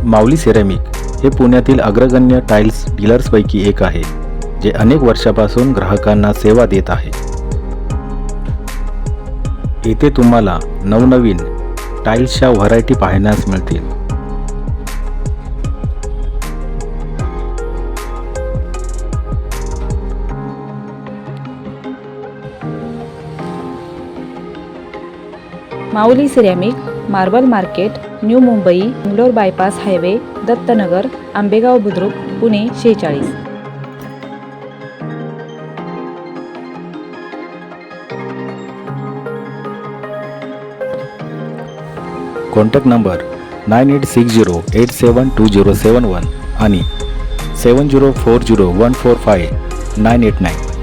माऊली ceramic हे पुण्यातील अग्रगण्य टाइल्स डीलर्सपैकी एक आहे, जे अनेक वर्षापासून ग्राहकांना सेवा देत आहे। येथे तुम्हाला नवनवीन टाइल्सच्या व्हरायटी पाहण्यास मिळतील। Mauli ceramic, marble market, new Mumbai, Indore bypass highway, Dattanagar, Ambegaon Budruk, Pune 46। Contact number 9860872071 आणि 7040145989।